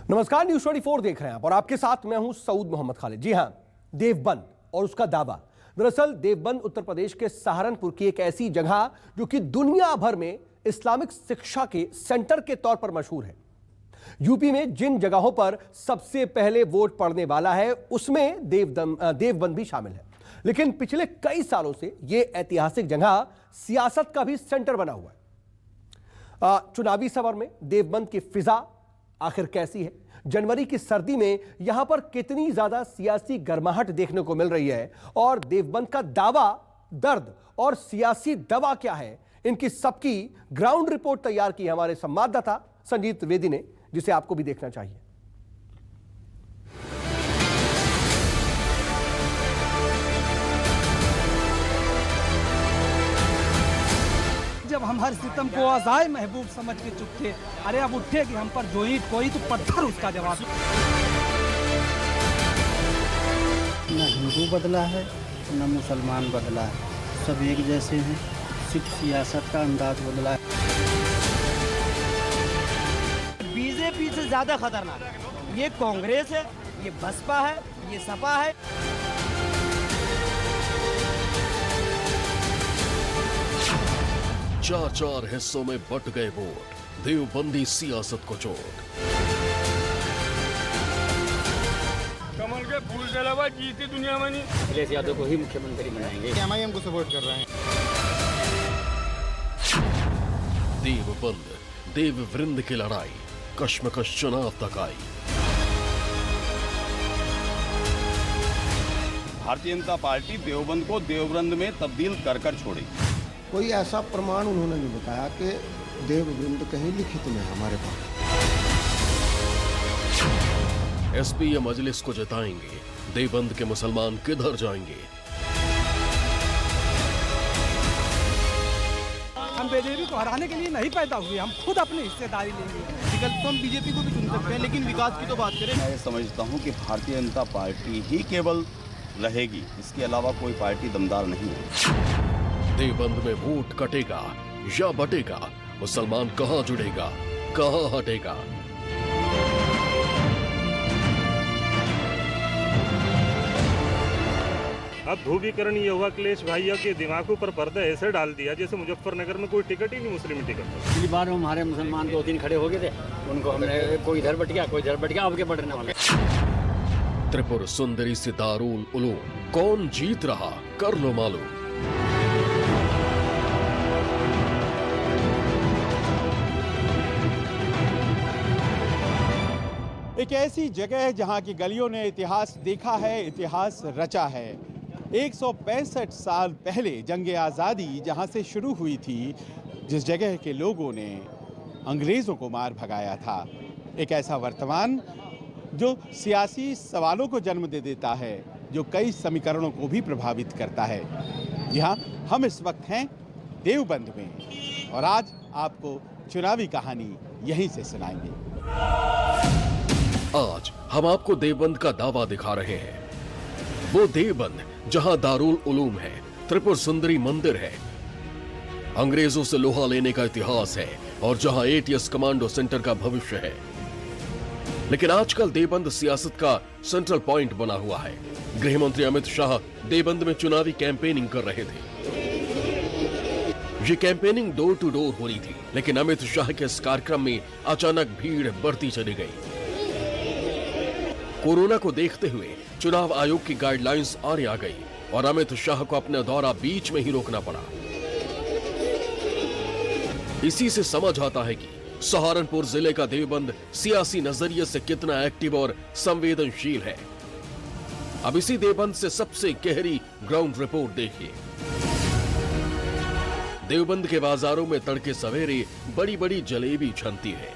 नमस्कार, न्यूज़ 24 देख रहे हैं आप और आपके साथ मैं हूं सऊद मोहम्मद खालिद। जी हां, देवबंद और उसका दावा। दरअसल देवबंद उत्तर प्रदेश के सहारनपुर की एक ऐसी जगह जो कि दुनिया भर में इस्लामिक शिक्षा के सेंटर के तौर पर मशहूर है। यूपी में जिन जगहों पर सबसे पहले वोट पड़ने वाला है उसमें देवबंद भी शामिल है। लेकिन पिछले कई सालों से यह ऐतिहासिक जगह सियासत का भी सेंटर बना हुआ है। चुनावी सफर में देवबंद की फिजा आखिर कैसी है? जनवरी की सर्दी में यहां पर कितनी ज्यादा सियासी गर्माहट देखने को मिल रही है? और देवबंद का दावा, दर्द और सियासी दवा क्या है? इनकी सबकी ग्राउंड रिपोर्ट तैयार की हमारे संवाददाता संजीव त्रिवेदी ने, जिसे आपको भी देखना चाहिए। जब हम हर सितम को आज़ाए महबूब समझ के चुप थे, अरे अब उठेगी हम पर जो ईंट कोई तो पत्थर उसका जवाब। न हिंदू बदला है न मुसलमान बदला है, सब एक जैसे हैं। सिर्फ सियासत का अंदाज बदला है। बीजेपी से ज्यादा खतरनाक है ये कांग्रेस है, ये बसपा है, ये सपा है। चार हिस्सों में बट गए वोट, देवबंदी सियासत को चोट। कमल के फूल के अलावा जीती दुनिया में नहीं। अखिलेश यादव को ही मुख्यमंत्री बनाएंगे। MIM को सपोर्ट कर रहे हैं। देवबंद, देव वृंद की लड़ाई, कश्मकश चुनाव तक आई। भारतीय जनता पार्टी देवबंद को देववृंद में तब्दील कर छोड़ी। कोई ऐसा प्रमाण उन्होंने नहीं बताया कि देववृंद कहीं लिखित में हमारे पास। एसपी या मजलिस को जिताएंगे, देवबंद के मुसलमान किधर जाएंगे? हम बीजेपी को हराने के लिए नहीं पैदा हुए, हम खुद अपनी हिस्सेदारी लेंगे। विकल्प तो हम बीजेपी को भी चुन सकते हैं, लेकिन विकास की तो बात करें। मैं समझता हूं कि भारतीय जनता पार्टी ही केवल रहेगी, इसके अलावा कोई पार्टी दमदार नहीं है। देवबंद में वोट कटेगा या बटेगा? मुसलमान कहां जुड़ेगा, कहां हटेगा? अब ध्रुवीकरण ये हुआ, अखिलेश भैया के दिमागों पर पर्दा ऐसे डाल दिया जैसे मुजफ्फरनगर में कोई टिकट ही नहीं, मुस्लिम टिकट। पिछली बार हमारे मुसलमान 2-3 खड़े हो गए थे, उनको हमने कोई इधर बट गया, कोई इधर बट गया, अब के बढ़ने वाले। त्रिपुर सुंदरी से दारुल उलूम, कौन जीत रहा कर लो मालूम। एक ऐसी जगह जहां की गलियों ने इतिहास देखा है, इतिहास रचा है। 165 साल पहले जंग आज़ादी जहां से शुरू हुई थी, जिस जगह के लोगों ने अंग्रेज़ों को मार भगाया था। एक ऐसा वर्तमान जो सियासी सवालों को जन्म दे देता है, जो कई समीकरणों को भी प्रभावित करता है। जी हाँ, हम इस वक्त हैं देवबंद में और आज आपको चुनावी कहानी यहीं से सुनाएंगे। आज हम आपको देवबंद का दावा दिखा रहे हैं। वो देवबंद जहां दारुल उलूम है, त्रिपुर सुंदरी मंदिर है, अंग्रेजों से लोहा लेने का इतिहास है और जहां ATS कमांडो सेंटर का भविष्य है। लेकिन आजकल देवबंद सियासत का सेंट्रल पॉइंट बना हुआ है। गृह मंत्री अमित शाह देवबंद में चुनावी कैंपेनिंग कर रहे थे। ये कैंपेनिंग डोर टू डोर हो रही थी, लेकिन अमित शाह के इस कार्यक्रम में अचानक भीड़ बढ़ती चली गई। कोरोना को देखते हुए चुनाव आयोग की गाइडलाइंस आड़े आ गई और अमित शाह को अपना दौरा बीच में ही रोकना पड़ा। इसी से समझ आता है कि सहारनपुर जिले का देवबंद सियासी नजरिए से कितना एक्टिव और संवेदनशील है। अब इसी देवबंद से सबसे गहरी ग्राउंड रिपोर्ट देखिए। देवबंद के बाजारों में तड़के सवेरे बड़ी बड़ी जलेबी छनती है।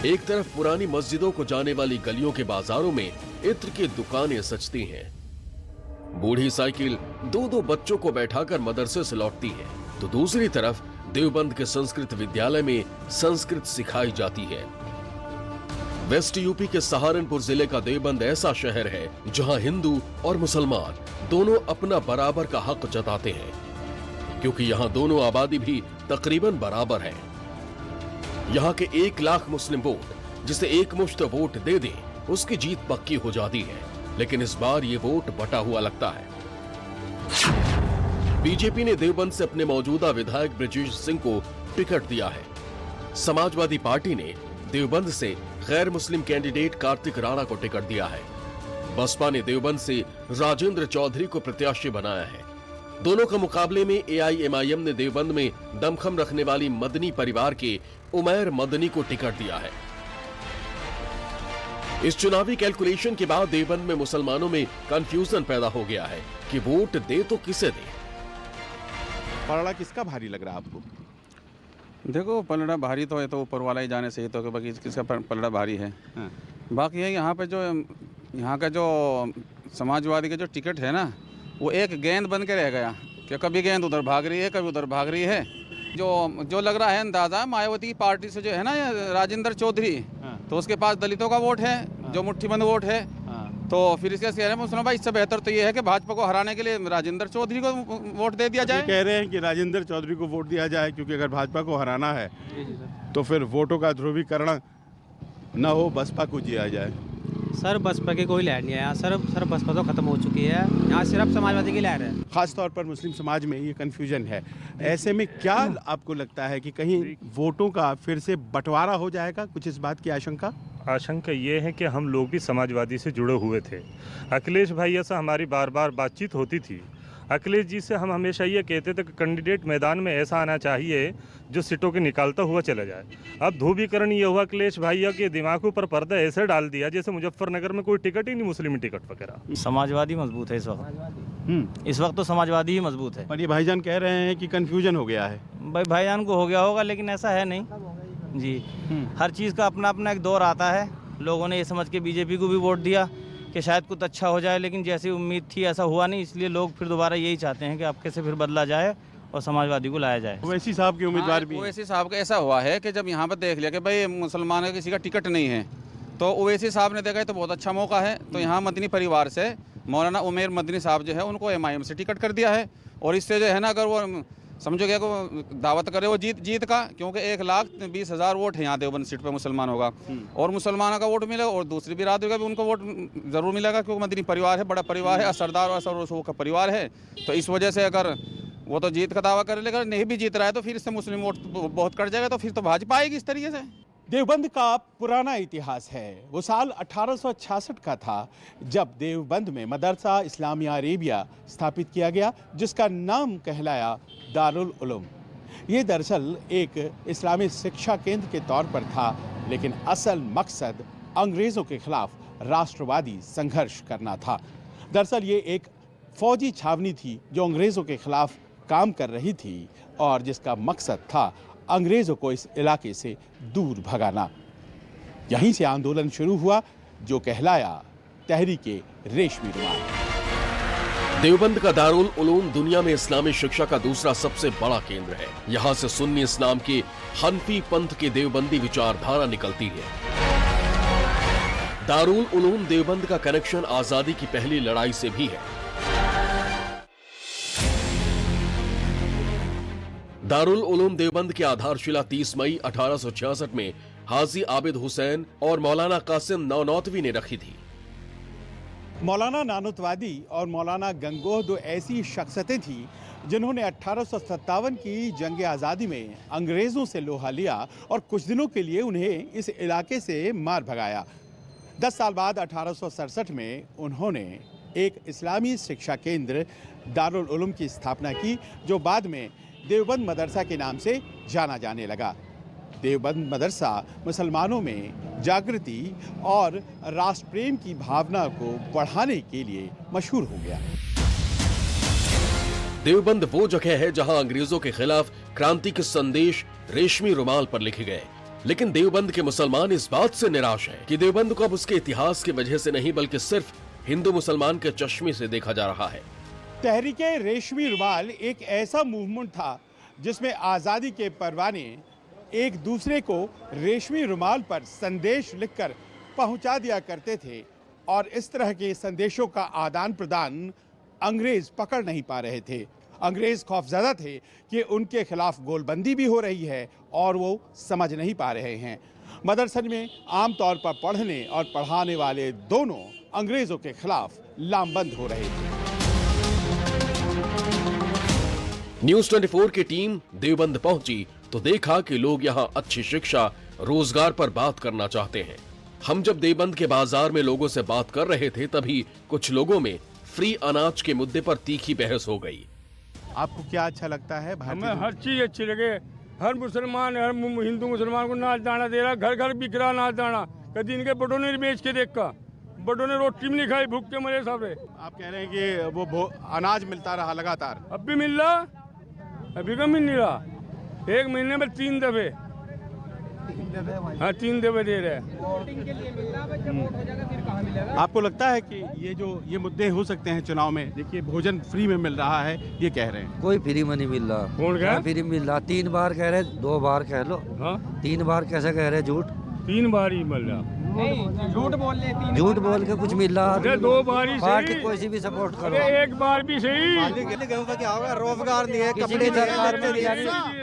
एक तरफ पुरानी मस्जिदों को जाने वाली गलियों के बाजारों में इत्र की दुकानें सजती हैं। बूढ़ी साइकिल 2-2 बच्चों को बैठाकर मदरसे से लौटती है, तो दूसरी तरफ देवबंद के संस्कृत विद्यालय में संस्कृत सिखाई जाती है। वेस्ट यूपी के सहारनपुर जिले का देवबंद ऐसा शहर है जहां हिंदू और मुसलमान दोनों अपना बराबर का हक जताते हैं, क्योंकि यहां दोनों आबादी भी तकरीबन बराबर है। यहाँ के 1 लाख मुस्लिम वोट जिसे एक मुश्त वोट दे दे उसकी जीत पक्की हो जाती है, लेकिन इस बार ये वोट बटा हुआ लगता है। बीजेपी ने देवबंद से अपने मौजूदा विधायक ब्रजेश सिंह को टिकट दिया है। समाजवादी पार्टी ने देवबंद से गैर मुस्लिम कैंडिडेट कार्तिक राणा को टिकट दिया है। बसपा ने देवबंद से राजेंद्र चौधरी को प्रत्याशी बनाया है। दोनों के मुकाबले में AIMIM ने देवबंद में दमखम रखने वाली मदनी परिवार के उमैर मदनी को टिकट दिया है। इस चुनावी कैलकुलेशन के बाद देवबंद में मुसलमानों में कंफ्यूजन पैदा हो गया है कि वोट दे तो किसे दे। पलड़ा किसका भारी लग रहा है आपको? देखो, पलड़ा भारी तो है तो ऊपर वाला ही जाने से ही तो कि बाकी किसका पलड़ा भारी है। बाकी है यहाँ का जो समाजवादी का जो टिकट है ना, वो एक गेंद बन के रह गया कि कभी गेंद उधर भाग रही है, कभी उधर भाग रही है। जो लग रहा है अंदाजा मायावती की पार्टी से जो है ना राजेंद्र चौधरी, तो उसके पास दलितों का वोट है, जो मुट्ठीबंद वोट है। तो फिर इसके कह रहे हैं मुसलमान भाई, इससे बेहतर तो ये है कि भाजपा को हराने के लिए राजेंद्र चौधरी को वोट दे दिया जाए। कह रहे हैं कि राजेंद्र चौधरी को वोट दिया जाए, क्योंकि अगर भाजपा को हराना है तो फिर वोटों का ध्रुवीकरण न हो, बसपा को जिया जाए। सर बसपा की कोई लहर नहीं है यहाँ। सर बसपा तो खत्म हो चुकी है, यहाँ सिर्फ समाजवादी की लहर है। खास तौर पर मुस्लिम समाज में ये कन्फ्यूजन है। ऐसे में क्या आपको लगता है कि कहीं वोटों का फिर से बंटवारा हो जाएगा? कुछ इस बात की आशंका ये है कि हम लोग भी समाजवादी से जुड़े हुए थे। अखिलेश भैया से हमारी बार बार बातचीत होती थी। अखिलेश जी से हम हमेशा ये कहते थे कि कैंडिडेट मैदान में ऐसा आना चाहिए जो सीटों के निकालता हुआ चला जाए। अब ध्रुवीकरण ये हुआ, अखिलेश भैया के दिमाग पर पर्दा ऐसे डाल दिया जैसे मुजफ्फरनगर में कोई टिकट ही नहीं, मुस्लिम टिकट वगैरह। समाजवादी मजबूत है इस वक्त तो समाजवादी ही मजबूत है। पर ये भाईजान कह रहे हैं कि कंफ्यूजन हो गया है। भाईजान को हो गया होगा, लेकिन ऐसा है नहीं जी। हर चीज़ का अपना अपना एक दौर आता है। लोगों ने ये समझ के बीजेपी को भी वोट दिया कि शायद कुछ अच्छा हो जाए, लेकिन जैसी उम्मीद थी ऐसा हुआ नहीं। इसलिए लोग फिर दोबारा यही चाहते हैं कि अब कैसे फिर बदला जाए और समाजवादी को लाया जाए। ओवैसी साहब के उम्मीदवार भी। ओवैसी साहब का ऐसा हुआ है कि जब यहाँ पर देख लिया कि भाई मुसलमान का किसी का टिकट नहीं है, तो ओवैसी साहब ने देखा तो बहुत अच्छा मौका है। तो यहाँ मदनी परिवार से मौलाना उमैर मदनी साहब जो है उनको MIM से टिकट कर दिया है। और इससे जो है ना, अगर वो समझोगे को दावत करे वो जीत का, क्योंकि 1,20,000 वोट है यहाँ देवबंद सीट पे मुसलमान होगा और मुसलमानों का वोट मिलेगा और दूसरी बिरादरी का भी उनको वोट ज़रूर मिलेगा, क्योंकि मदनी परिवार है, बड़ा परिवार है, सरदार और असर का परिवार है। तो इस वजह से अगर वो तो जीत का दावा कर लेगा, नहीं भी जीत रहा है तो फिर इससे मुस्लिम वोट बहुत कट जाएगा, तो फिर तो भाजपा आएगी इस तरीके से। देवबंद का पुराना इतिहास है। वो साल 1866 का था जब देवबंद में मदरसा इस्लामिया अरेबिया स्थापित किया गया, जिसका नाम कहलाया दारुल उलूम। ये दरअसल एक इस्लामी शिक्षा केंद्र के तौर पर था, लेकिन असल मकसद अंग्रेज़ों के खिलाफ राष्ट्रवादी संघर्ष करना था। दरअसल ये एक फौजी छावनी थी जो अंग्रेज़ों के खिलाफ काम कर रही थी और जिसका मकसद था अंग्रेज़ों को इस इलाके से दूर भगाना। यहीं से आंदोलन शुरू हुआ जो कहलाया तहरीके रेशमी रुमाल। देवबंद का दारुल उलूम दुनिया में इस्लामी शिक्षा का दूसरा सबसे बड़ा केंद्र है। यहाँ से सुन्नी इस्लाम के हनफी पंथ के देवबंदी विचारधारा निकलती है। दारुल उलूम देवबंद का कनेक्शन आजादी की पहली लड़ाई से भी है। दारुल उलूम देवबंद की आधारशिला 30 मई 1866 में हाजी आबिद हुसैन और मौलाना कासिम नौनौतवी ने रखी थी। मौलाना नानुतवादी और मौलाना गंगोह दो ऐसी शख्सियतें थीं जिन्होंने 1857 की जंग आज़ादी में अंग्रेज़ों से लोहा लिया और कुछ दिनों के लिए उन्हें इस इलाके से मार भगाया। 10 साल बाद 1867 में उन्होंने एक इस्लामी शिक्षा केंद्र दारुल उलूम की स्थापना की, जो बाद में देवबंद मदरसा के नाम से जाना जाने लगा। देवबंद मदरसा मुसलमानों में जागृति और राष्ट्र प्रेम की भावना को बढ़ाने के लिए मशहूर हो गया। देवबंद वो जगह है जहां अंग्रेजों के खिलाफ क्रांति के संदेश रेशमी रुमाल पर लिखे गए। लेकिन देवबंद के मुसलमान इस बात से निराश हैं कि देवबंद को अब उसके इतिहास की वजह से नहीं बल्कि सिर्फ हिंदू मुसलमान के चश्मे से देखा जा रहा है। तहरीके रेशमी रुमाल एक ऐसा मूवमेंट था जिसमें आज़ादी के परवाने एक दूसरे को रेशमी रुमाल पर संदेश लिखकर पहुंचा दिया करते थे और इस तरह के संदेशों का आदान प्रदान अंग्रेज पकड़ नहीं पा रहे थे। अंग्रेज खौफजदा थे कि उनके खिलाफ गोलबंदी भी हो रही है और वो समझ नहीं पा रहे हैं। मदरसन में आमतौर पर पढ़ने और पढ़ाने वाले दोनों अंग्रेजों के खिलाफ लामबंद हो रहे थे। न्यूज 24 की टीम देवबंद पहुंची तो देखा कि लोग यहां अच्छी शिक्षा, रोजगार पर बात करना चाहते हैं। हम जब देवबंद के बाजार में लोगों से बात कर रहे थे तभी कुछ लोगों में फ्री अनाज के मुद्दे पर तीखी बहस हो गई। आपको क्या अच्छा लगता है? हमें हर चीज अच्छी लगे। हर मुसलमान, हर हिंदू मुसलमान को नाच दाना दे रहा, घर घर बिक रहा नाच दाना। कभी इनके बड़ों ने बेच के देखा, बड़ों ने रोटी भी नहीं खाई, भूख के मरे सब। आप कह रहे हैं कि वो अनाज मिलता रहा लगातार? अब भी मिल रहा, अभी का मिल नहीं रहा। एक महीने में 3 दफे, हाँ 3 दफे दे रहे हैं। आपको लगता है कि ये मुद्दे हो सकते हैं चुनाव में? देखिए भोजन फ्री में मिल रहा है, ये कह रहे हैं। कोई फ्री में नहीं मिल रहा। कौन कह? फ्री मिल रहा, 3 बार कह रहे, 2 बार कह लो। हाँ 3 बार कैसे कह रहे? झूठ 3 बार ही मिल रहा। झूठ बोल के कुछ मिल रहा। 2 बार ही पार्टी सही, कोई सी भी सपोर्ट करो। एक बार भी सही। गेहूं का क्या होगा? रोजगार नहीं है, किसी की सरकार में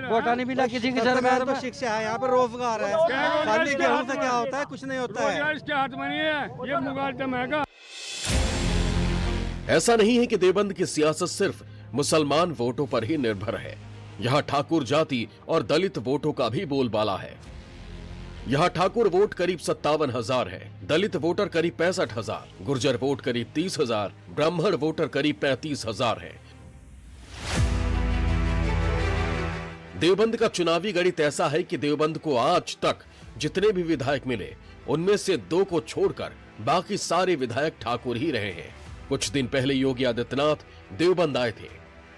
कोटा नहीं मिला, किसी की सरकार में। शिक्षा है, यहाँ पर रोजगार है। खाली गेहूं से क्या होता है? कुछ नहीं होता है। इसके हाथ में नहीं है, ये मुगालता महंगा। ऐसा नहीं है कि देवबंद की सियासत सिर्फ मुसलमान वोटों पर ही निर्भर है। यहाँ ठाकुर जाति और दलित वोटों का भी बोलबाला है। यहाँ ठाकुर वोट करीब 57,000 है, दलित वोटर करीब 65,000, गुर्जर वोट करीब 30,000, ब्राह्मण वोटर करीब 35,000 है। देवबंद का चुनावी गणित ऐसा है कि देवबंद को आज तक जितने भी विधायक मिले उनमें से 2 को छोड़कर बाकी सारे विधायक ठाकुर ही रहे हैं। कुछ दिन पहले योगी आदित्यनाथ देवबंद आए थे।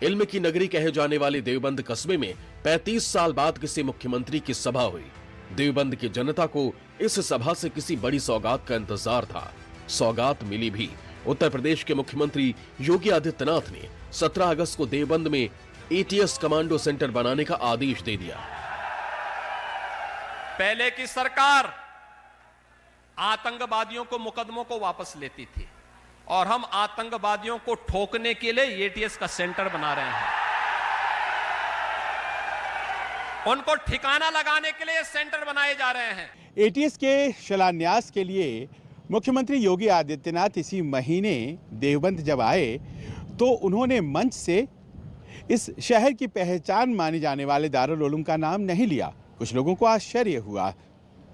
इल्म की नगरी कहे जाने वाले देवबंद कस्बे में 35 साल बाद किसी मुख्यमंत्री की सभा हुई। देवबंद की जनता को इस सभा से किसी बड़ी सौगात का इंतजार था। सौगात मिली भी। उत्तर प्रदेश के मुख्यमंत्री योगी आदित्यनाथ ने 17 अगस्त को देवबंद में एटीएस कमांडो सेंटर बनाने का आदेश दे दिया। पहले की सरकार आतंकवादियों को मुकदमों को वापस लेती थी और हम आतंकवादियों को ठोकने के लिए एटीएस का सेंटर बना रहे हैं। उनको ठिकाना लगाने के लिए सेंटर बनाए जा रहे हैं। एटीएस के शिलान्यास के लिए मुख्यमंत्री योगी आदित्यनाथ इसी महीने देवबंद जब आए तो उन्होंने मंच से इस शहर की पहचान माने जाने वाले दारुल उलूम का नाम नहीं लिया। कुछ लोगों को आश्चर्य हुआ।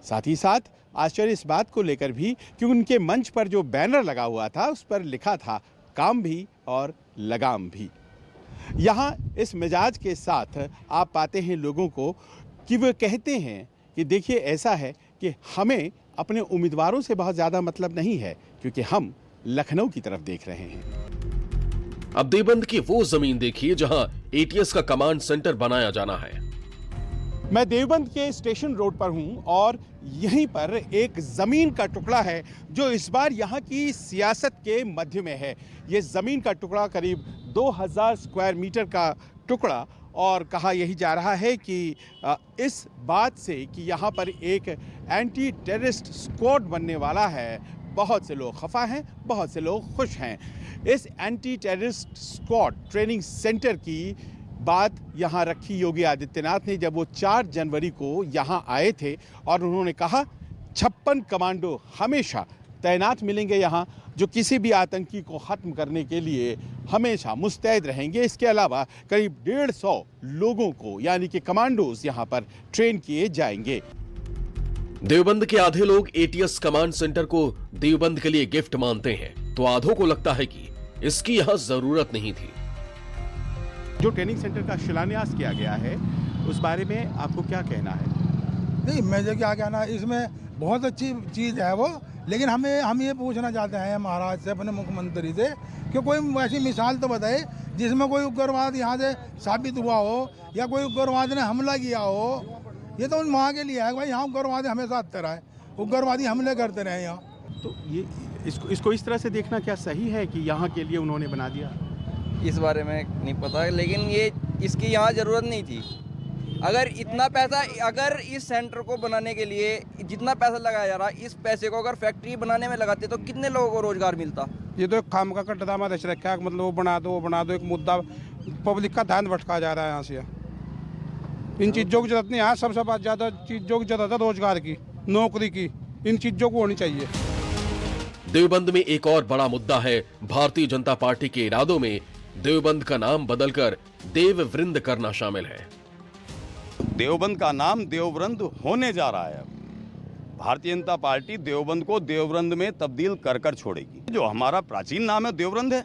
साथ ही साथ आश्चर्य इस बात को लेकर भी कि उनके मंच पर जो बैनर लगा हुआ था उस पर लिखा था काम भी और लगाम भी। यहाँ इस मिजाज के साथ आप पाते हैं लोगों को कि वे कहते हैं कि देखिए ऐसा है कि हमें अपने उम्मीदवारों से बहुत ज़्यादा मतलब नहीं है क्योंकि हम लखनऊ की तरफ देख रहे हैं। अब देवबंद की वो जमीन देखिए जहां एटीएस का कमांड सेंटर बनाया जाना है। मैं देवबंद के स्टेशन रोड पर हूं और यहीं पर एक जमीन का टुकड़ा है जो इस बार यहाँ की सियासत के मध्य में है। ये जमीन का टुकड़ा करीब 2000 स्क्वायर मीटर का टुकड़ा और कहा यही जा रहा है कि इस बात से कि यहाँ पर एक एंटी टेररिस्ट स्क्वाड बनने वाला है। बहुत से लोग खफा हैं, बहुत से लोग खुश हैं। इस anti terrorist squad training centre की बात यहाँ रखी योगी आदित्यनाथ ने जब वो 4 जनवरी को यहाँ आए थे और उन्होंने कहा 56 कमांडो हमेशा तैनात मिलेंगे यहाँ जो किसी भी आतंकी को ख़त्म करने के लिए हमेशा मुस्तैद रहेंगे। इसके अलावा करीब 150 लोगों को यानी कि कमांडोज यहाँ पर ट्रेन किए जाएंगे। देवबंद के आधे लोग एटीएस कमांड सेंटर को देवबंद के लिए गिफ्ट मानते हैं तो आधों को लगता है कि इसकी यहाँ जरूरत नहीं थी। जो ट्रेनिंग सेंटर का शिलान्यास किया गया है उस बारे में आपको क्या कहना है? नहीं, मुझे क्या कहना है, इसमें बहुत अच्छी चीज़ है वो, लेकिन हम ये पूछना चाहते हैं महाराज से, अपने मुख्यमंत्री से कि कोई ऐसी मिसाल तो बताए जिसमें कोई उग्रवाद यहाँ से साबित हुआ हो या कोई उग्रवाद ने हमला किया हो। ये तो उन वहाँ के लिए है भाई, यहाँ उग्रवादी हमेशा आते रहे, उग्रवादी हमले करते रहे यहाँ। तो ये इसको इस तरह से देखना क्या सही है कि यहाँ के लिए उन्होंने बना दिया? इस बारे में नहीं पता, लेकिन ये इसकी यहाँ ज़रूरत नहीं थी। अगर इतना पैसा, अगर इस सेंटर को बनाने के लिए जितना पैसा लगाया जा रहा है, इस पैसे को अगर फैक्ट्री बनाने में लगाते तो कितने लोगों को रोजगार मिलता। ये तो एक काम का कट्टादामा दश रखा है, मतलब वो बना दो, एक मुद्दा पब्लिक का ध्यान भटका जा रहा है यहाँ से। इन चीज़ों की जरूरत नहीं है, सबसे ज़्यादा चीज़ों की जरूरत है रोजगार की। नौकरी की, इन चीज़ों को होनी चाहिए। देवबंद में एक और बड़ा मुद्दा है भारतीय जनता पार्टी के इरादों में देवबंद का नाम बदलकर देववृंद करना शामिल है। देवबंद का नाम देववृंद होने जा रहा है। भारतीय जनता पार्टी देवबंद को देववृंद में तब्दील कर कर छोड़ेगी। जो हमारा प्राचीन नाम है देववृंद है,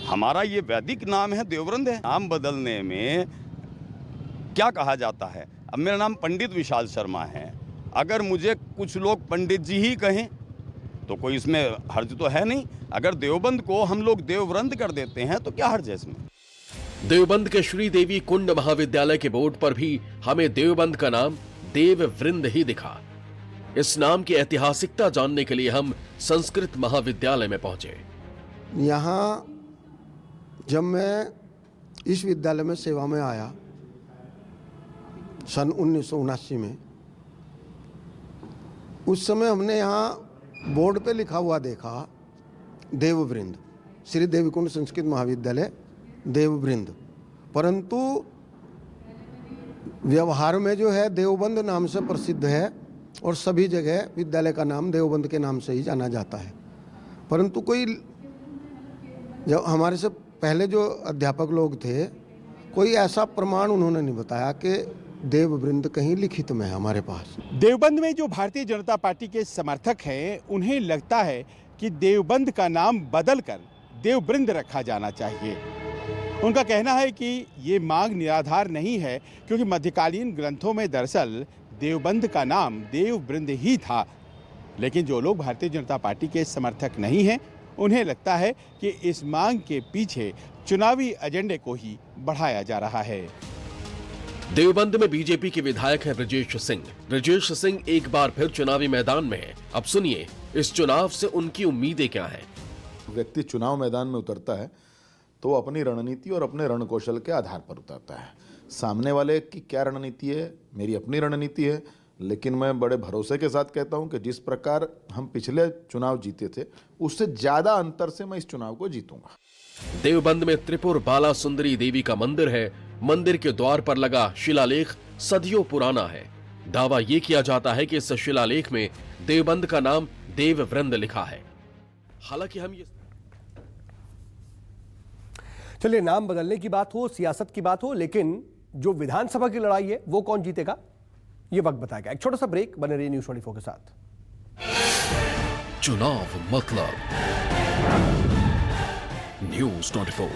हमारा ये वैदिक नाम है देववृंद है। नाम बदलने में क्या कहा जाता है? अब मेरा नाम पंडित विशाल शर्मा है, अगर मुझे कुछ लोग पंडित जी ही कहें तो कोई इसमें हर्ज तो है नहीं। अगर देवबंद को हम लोग देववृंद कर देते हैं तो क्या हर्ज है इसमें? देवबंद के श्री देवी कुंड महाविद्यालय के बोर्ड पर भी हमें देवबंद का नाम देववृंद ही दिखा। इस नाम की ऐतिहासिकता जानने के लिए हम संस्कृत महाविद्यालय में पहुंचे। यहाँ जब मैं इस विद्यालय में सेवा में आया सन 1979 में, उस समय हमने यहाँ बोर्ड पे लिखा हुआ देखा देववृंद, श्री देवीकुंड संस्कृत महाविद्यालय देववृंद, परंतु व्यवहार में जो है देवबंद नाम से प्रसिद्ध है और सभी जगह विद्यालय का नाम देवबंद के नाम से ही जाना जाता है। परंतु कोई जब हमारे से पहले जो अध्यापक लोग थे, कोई ऐसा प्रमाण उन्होंने नहीं बताया कि देववृंद कहीं लिखित में है हमारे पास। देवबंद में जो भारतीय जनता पार्टी के समर्थक हैं, उन्हें लगता है कि देवबंद का नाम बदलकर देववृंद रखा जाना चाहिए। उनका कहना है कि ये मांग निराधार नहीं है, क्योंकि मध्यकालीन ग्रंथों में दरअसल देवबंद का नाम देववृंद ही था। लेकिन जो लोग भारतीय जनता पार्टी के समर्थक नहीं हैं, उन्हें लगता है कि इस मांग के पीछे चुनावी एजेंडे को ही बढ़ाया जा रहा है। देवबंद में बीजेपी के विधायक हैं ब्रजेश सिंह। ब्रजेश सिंह एक बार फिर चुनावी मैदान में हैं। अब सुनिए इस चुनाव से उनकी उम्मीदें क्या हैं। व्यक्ति चुनाव मैदान में उतरता है तो वो अपनी रणनीति और अपने रणकौशल के आधार पर उतरता है। सामने वाले की क्या रणनीति है, मेरी अपनी रणनीति है, लेकिन मैं बड़े भरोसे के साथ कहता हूं कि जिस प्रकार हम पिछले चुनाव जीते थे, उससे ज्यादा अंतर से मैं इस चुनाव को जीतूंगा। देवबंद में त्रिपुर बाला सुंदरी देवी का मंदिर है। मंदिर के द्वार पर लगा शिलालेख सदियों पुराना है। दावा यह किया जाता है कि इस शिलालेख में देवबंद का नाम देववृंद लिखा है। हालांकि हम ये चलिए, नाम बदलने की बात हो, सियासत की बात हो, लेकिन जो विधानसभा की लड़ाई है वो कौन जीतेगा ये वक्त बताएगा। एक छोटा सा ब्रेक, बने रहिए न्यूज़ 24 के साथ। चुनाव मतलब न्यूज़ 24।